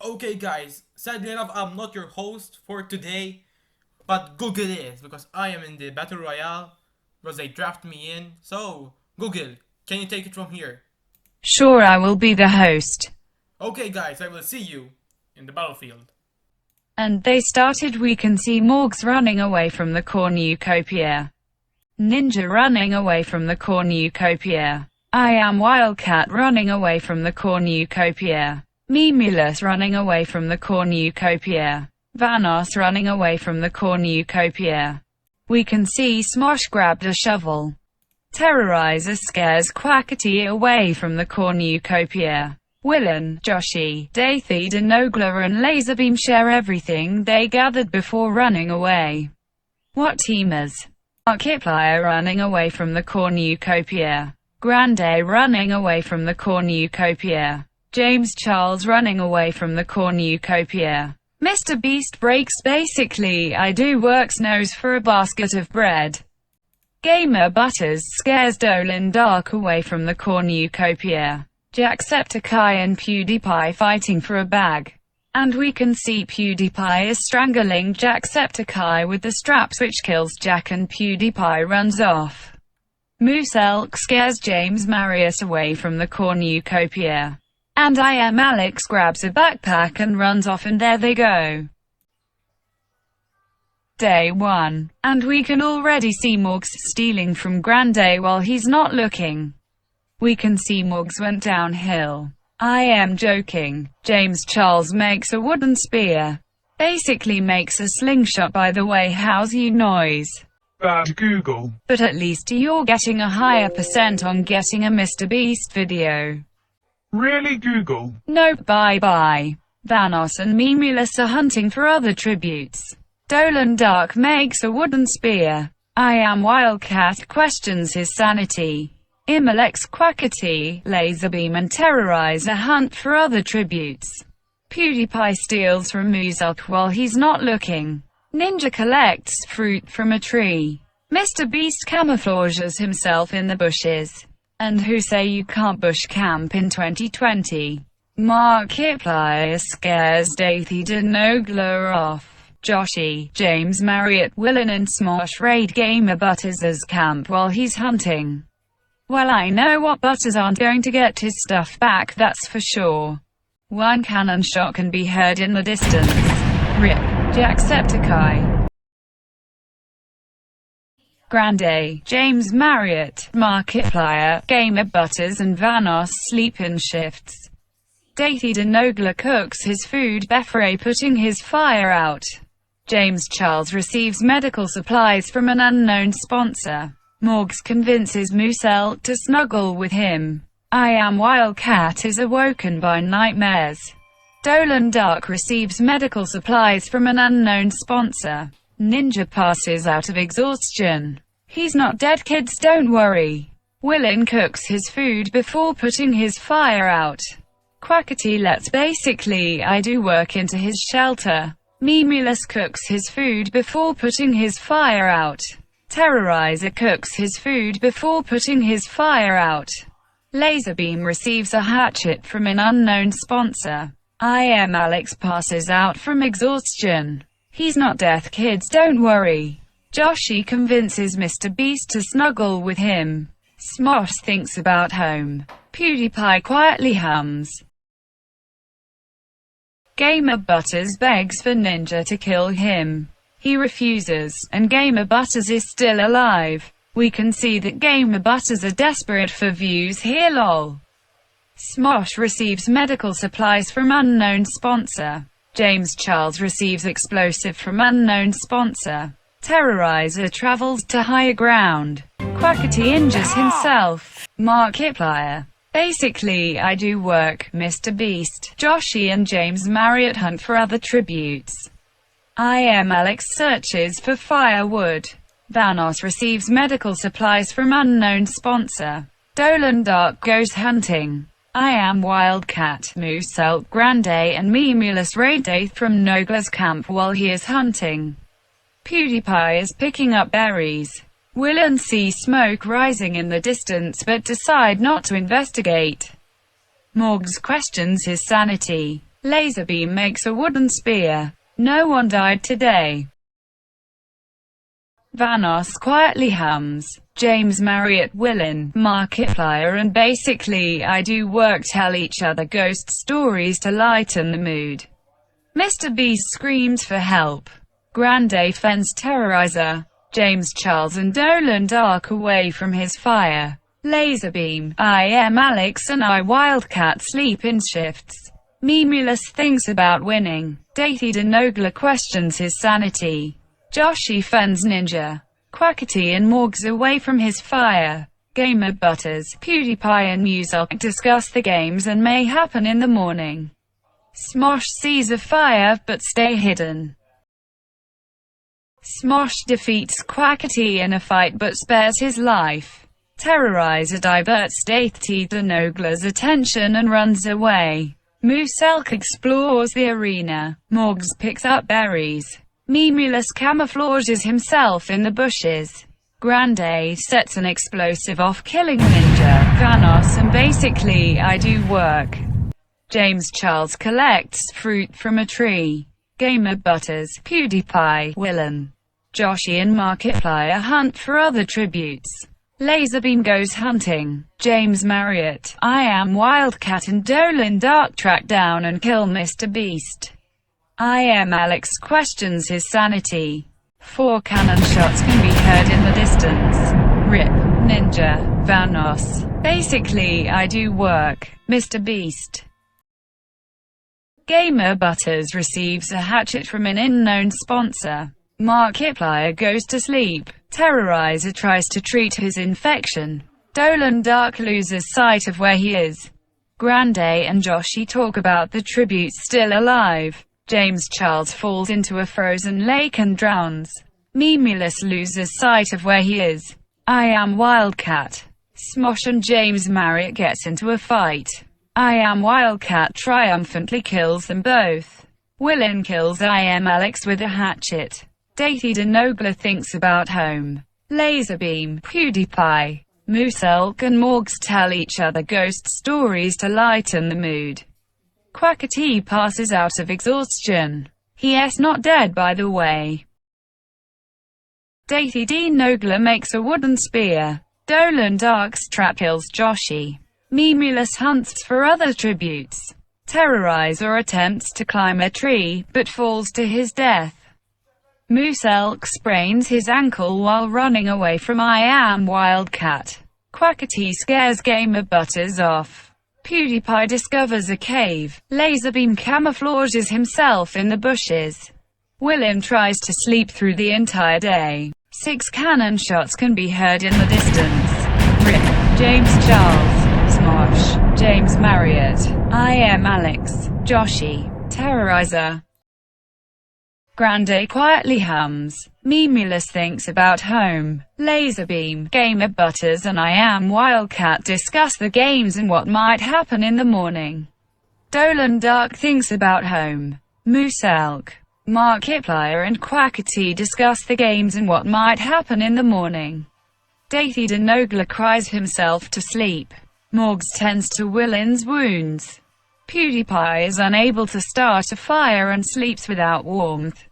Okay guys, sadly enough I'm not your host for today, but Google is, because I am in the Battle Royale, because they draft me in. So, Google, can you take it from here? Sure, I will be the host. Okay guys, I will see you in the battlefield. And they started. We can see Morgs running away from the cornucopia. Ninja running away from the cornucopia. I am Wildcat running away from the cornucopia. Mimulus running away from the cornucopia. Vanos running away from the cornucopia. We can see Smosh grabbed a shovel. Terrorizer scares Quackity away from the cornucopia. Willen, Joshi, Dathy, Denogla and Laserbeam share everything they gathered before running away. What teamers? Markiplier running away from the cornucopia. Grande running away from the cornucopia. James Charles running away from the cornucopia. Mr. Beast breaks basically I do work's nose for a basket of bread. Gamer Butters scares Dolan Dark away from the cornucopia. Jacksepticeye and PewDiePie fighting for a bag. And we can see PewDiePie is strangling Jacksepticeye with the straps, which kills Jack, and PewDiePie runs off. Moose Elk scares James Marriott away from the cornucopia. And I Am Alex grabs a backpack and runs off, and there they go. Day 1. And we can already see Morgs stealing from Grande while he's not looking. We can see Morgs went downhill. I am joking. James Charles makes a wooden spear. Basically makes a slingshot. By the way, how's you noise? Bad Google. But at least you're getting a higher % on getting a Mr. Beast video. Really, Google? Nope, bye bye. Vanos and Mimulus are hunting for other tributes. Dolan Dark makes a wooden spear. I Am Wildcat questions his sanity. Imalex, Quackity, Laserbeam and Terrorizer hunt for other tributes. PewDiePie steals from Moozuk while he's not looking. Ninja collects fruit from a tree. Mr. Beast camouflages himself in the bushes. And who say you can't bush camp in 2020? Markiplier scares Dathy Denogla off. Joshi, James Marriott, Willen and Smosh raid Gamer Butters' camp while he's hunting. Well, I know what Butters aren't going to get his stuff back, that's for sure. One cannon shot can be heard in the distance. RIP. Jacksepticeye. Grande, James Marriott, Markiplier, Gamer Butters and Vanos sleep in shifts. Dathy Denogla cooks his food buffet, putting his fire out. James Charles receives medical supplies from an unknown sponsor. Morgs convinces Moose Elk to snuggle with him. I Am Wildcat is awoken by nightmares. Dolan Dark receives medical supplies from an unknown sponsor. Ninja passes out of exhaustion. He's not dead, kids, don't worry. Willen cooks his food before putting his fire out. Quackity lets basically I do work into his shelter. Mimulus cooks his food before putting his fire out. Terrorizer cooks his food before putting his fire out. Laserbeam receives a hatchet from an unknown sponsor. I Am Alex passes out from exhaustion. He's not death, kids, don't worry. Joshi convinces Mr. Beast to snuggle with him. Smosh thinks about home. PewDiePie quietly hums. Gamer Butters begs for Ninja to kill him. He refuses, and Gamer Butters is still alive. We can see that Gamer Butters are desperate for views here, lol. Smosh receives medical supplies from unknown sponsor. James Charles receives explosive from unknown sponsor. Terrorizer travels to higher ground. Quackity injures himself. Markiplier. Basically I do work, Mr. Beast. Joshi and James Marriott hunt for other tributes. I Am Alex searches for firewood. Vanos receives medical supplies from unknown sponsor. Dolan Dark goes hunting. I Am Wildcat, Moose Elk, Grande and Mimulus raid Dath from Nogla's camp while he is hunting. PewDiePie is picking up berries. Willen see smoke rising in the distance but decide not to investigate. Morgs questions his sanity. Laserbeam makes a wooden spear. No one died today. Vanoss quietly hums. James Marriott, Willin, Markiplier and basically I do work tell each other ghost stories to lighten the mood. Mr. Beast screams for help. Grande fends Terrorizer. James Charles and Dolan dark away from his fire. Laserbeam, I am Alex and I Wildcat sleep in shifts. Memulus thinks about winning. Dathy Denogla questions his sanity. Joshi fends Ninja. Quackity and Morgs away from his fire. Gamer Butters, PewDiePie and Muselk discuss the games and may happen in the morning. Smosh sees a fire, but stay hidden. Smosh defeats Quackity in a fight but spares his life. Terrorizer diverts Dathy Denogla's attention and runs away. Muselk explores the arena. Morgs picks up berries. Memulus camouflages himself in the bushes. Grande sets an explosive off, killing Ninja, Vanoss and basically I do work. James Charles collects fruit from a tree. Gamer Butters, PewDiePie, Willin, Joshi and Markiplier hunt for other tributes. Laserbeam goes hunting. James Marriott, I am Wildcat and Dolan Dark track down and kill Mr. Beast. I am Alex questions his sanity. 4 cannon shots can be heard in the distance. Rip, Ninja, Vanoss. Basically, I do work. Mr. Beast. Gamer Butters receives a hatchet from an unknown sponsor. Markiplier goes to sleep. Terrorizer tries to treat his infection. Dolan Dark loses sight of where he is. Grande and Joshi talk about the tributes still alive. James Charles falls into a frozen lake and drowns. Memulus loses sight of where he is. I am Wildcat. Smosh and James Marriott gets into a fight. I am Wildcat triumphantly kills them both. Willin kills I am Alex with a hatchet. Dathy Denogla thinks about home. Laserbeam, PewDiePie, Muselk and Morgs tell each other ghost stories to lighten the mood. Quackity passes out of exhaustion. He's not dead by the way. Dathy Denogla makes a wooden spear. Dolan Dark's trap kills Joshi. Memulus hunts for other tributes. Terrorizer attempts to climb a tree, but falls to his death. Muselk sprains his ankle while running away from I am Wildcat. Quackity scares Gamer Butters off. PewDiePie discovers a cave. Laserbeam camouflages himself in the bushes. Willin tries to sleep through the entire day. 6 cannon shots can be heard in the distance. Rip, James Charles, Smosh, James Marriott, I am Alex, Joshi, Terrorizer. Grande quietly hums. Memulus thinks about home. Laserbeam, Gamer Butters and I am Wildcat discuss the games and what might happen in the morning. Dolan Dark thinks about home. Muselk, Markiplier and Quackity discuss the games and what might happen in the morning. Dathy Denogla cries himself to sleep. Morgs tends to Willin's wounds. PewDiePie is unable to start a fire and sleeps without warmth.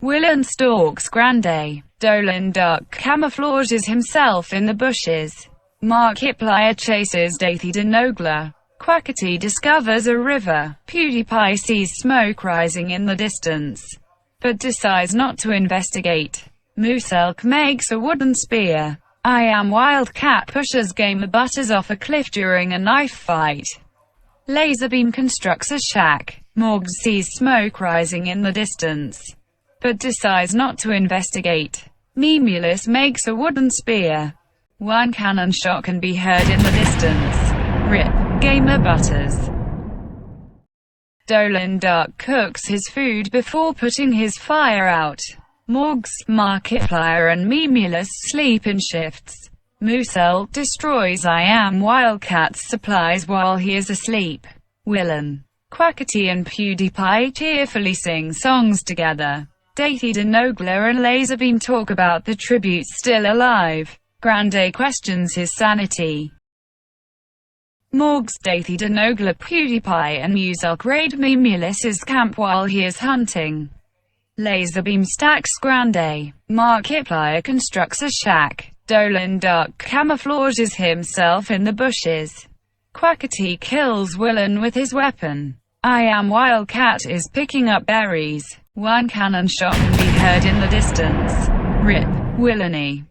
Willin stalks Grande. Dolan Dark camouflages himself in the bushes. Markiplier chases Dathy Denogla. Quackity discovers a river. PewDiePie sees smoke rising in the distance, but decides not to investigate. Muselk makes a wooden spear. I am Wildcat pushes Gamer Butters off a cliff during a knife fight. Laserbeam constructs a shack. Morgs sees smoke rising in the distance, but decides not to investigate. Memulus makes a wooden spear. 1 cannon shot can be heard in the distance. Rip, Gamer Butters. Dolan Dark cooks his food before putting his fire out. Morgs, Markiplier and Memulus sleep in shifts. Muselk destroys I am Wildcat's supplies while he is asleep. Willin, Quackity and PewDiePie cheerfully sing songs together. Dathy Denogla and Laserbeam talk about the tributes still alive. Grande questions his sanity. Morgs, Dathy, Denogla, PewDiePie and Muselk raid Memulus's camp while he is hunting. Laserbeam stacks Grande. Markiplier constructs a shack. Dolan Duck camouflages himself in the bushes. Quackity kills Willen with his weapon. I Am Wildcat is picking up berries. One cannon shot can be heard in the distance. RIP. Willany.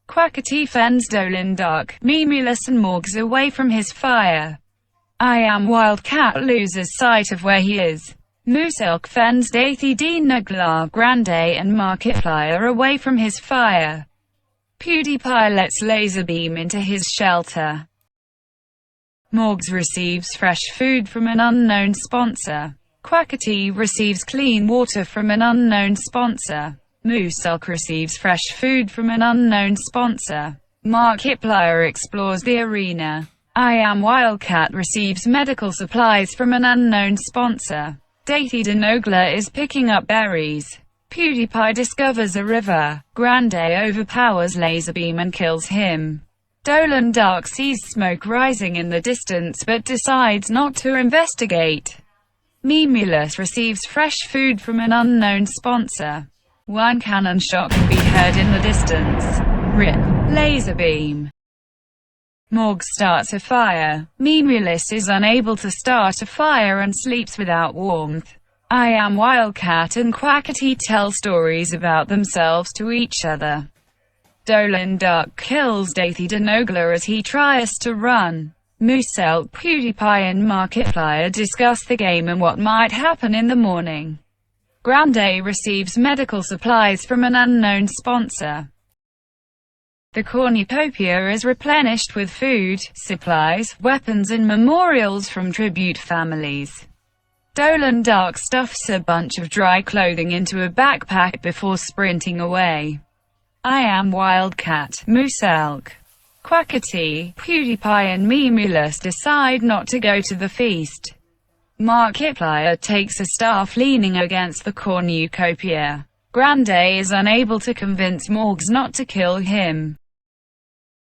Quackity fends Dolan Duck, Memulus and Morgs away from his fire. I Am Wildcat loses sight of where he is. Muselk fends Dathy, Denogla, Grande and Markiplier away from his fire. PewDiePie lets Laserbeam into his shelter. Morgs receives fresh food from an unknown sponsor. Quackity receives clean water from an unknown sponsor. Muselk receives fresh food from an unknown sponsor. Markiplier explores the arena. I Am Wildcat receives medical supplies from an unknown sponsor. Dathy Denogla is picking up berries. PewDiePie discovers a river. Grande overpowers Laserbeam and kills him. Dolan Duck sees smoke rising in the distance but decides not to investigate. Memulus receives fresh food from an unknown sponsor. One cannon shot can be heard in the distance. RIP. Laserbeam. Morgs starts a fire. Memulus is unable to start a fire and sleeps without warmth. I Am Wildcat and Quackity tell stories about themselves to each other. Dolan Duck kills Dathy Denogla as he tries to run. Muselk, PewDiePie and Markiplier discuss the game and what might happen in the morning. Grande receives medical supplies from an unknown sponsor. The cornucopia is replenished with food, supplies, weapons and memorials from tribute families. Dolan Duck stuffs a bunch of dry clothing into a backpack before sprinting away. I Am Wildcat, Muselk, Quackity, PewDiePie and Memulus decide not to go to the feast. Markiplier takes a staff leaning against the cornucopia. Grande is unable to convince Morgs not to kill him.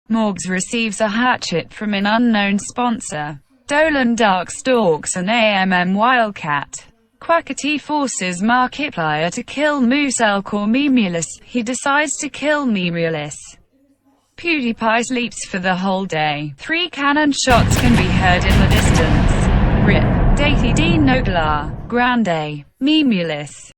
Morgs receives a hatchet from an unknown sponsor. Dolan Duck stalks an AMM Wildcat. Quackity forces Markiplier to kill Muselk or Memulus. He decides to kill Memulus. PewDiePie sleeps for the whole day. 3 cannon shots can be heard in the distance. RIP. Dathy Denogla, Grande, Memulus.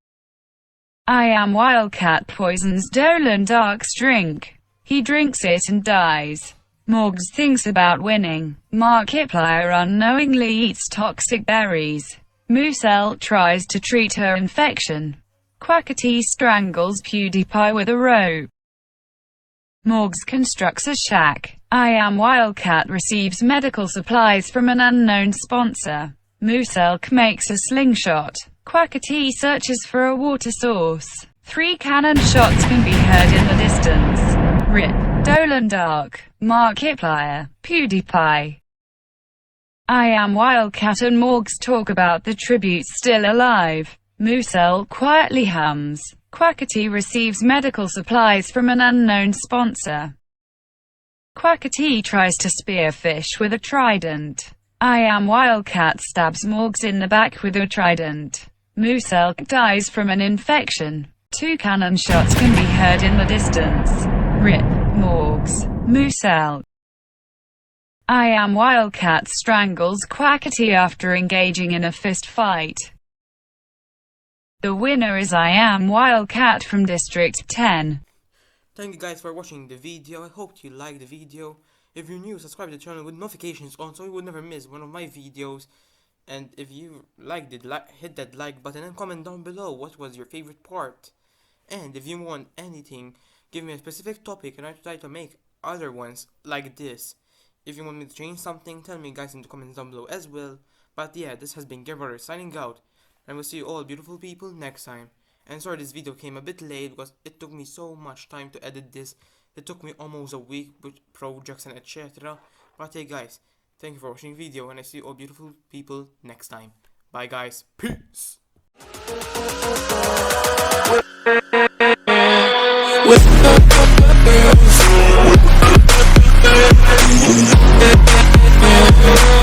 I Am Wildcat poisons Dolan Duck's drink. He drinks it and dies. Morgs thinks about winning. Markiplier unknowingly eats toxic berries. Muselk tries to treat her infection. Quackity strangles PewDiePie with a rope. Morgs constructs a shack. I Am Wildcat receives medical supplies from an unknown sponsor. Muselk makes a slingshot. Quackity searches for a water source. 3 cannon shots can be heard in the distance. RIP. Dolan Duck, Markiplier, PewDiePie. I Am Wildcat and Morgs talk about the tributes still alive. Muselk quietly hums. Quackity receives medical supplies from an unknown sponsor. Quackity tries to spear fish with a trident. I Am Wildcat stabs Morgs in the back with a trident. Muselk dies from an infection. 2 cannon shots can be heard in the distance. RIP. Morgs, Muselk. I Am Wildcat strangles Quackity after engaging in a fist fight. The winner is I Am Wildcat from District 10. Thank you guys for watching the video. I hope you liked the video. If you're new, subscribe to the channel with notifications on so you will never miss one of my videos. And if you liked it, hit that like button and comment down below what was your favorite part. And if you want anything, give me a specific topic and I'll try to make other ones like this. If you want me to change something, tell me guys in the comments down below as well. But yeah, this has been Giver signing out. And we'll see you all beautiful people next time. And sorry this video came a bit late because it took me so much time to edit this. It took me almost a week with projects and etc. But hey guys, thank you for watching the video and I see you all beautiful people next time. Bye guys, peace! Bye.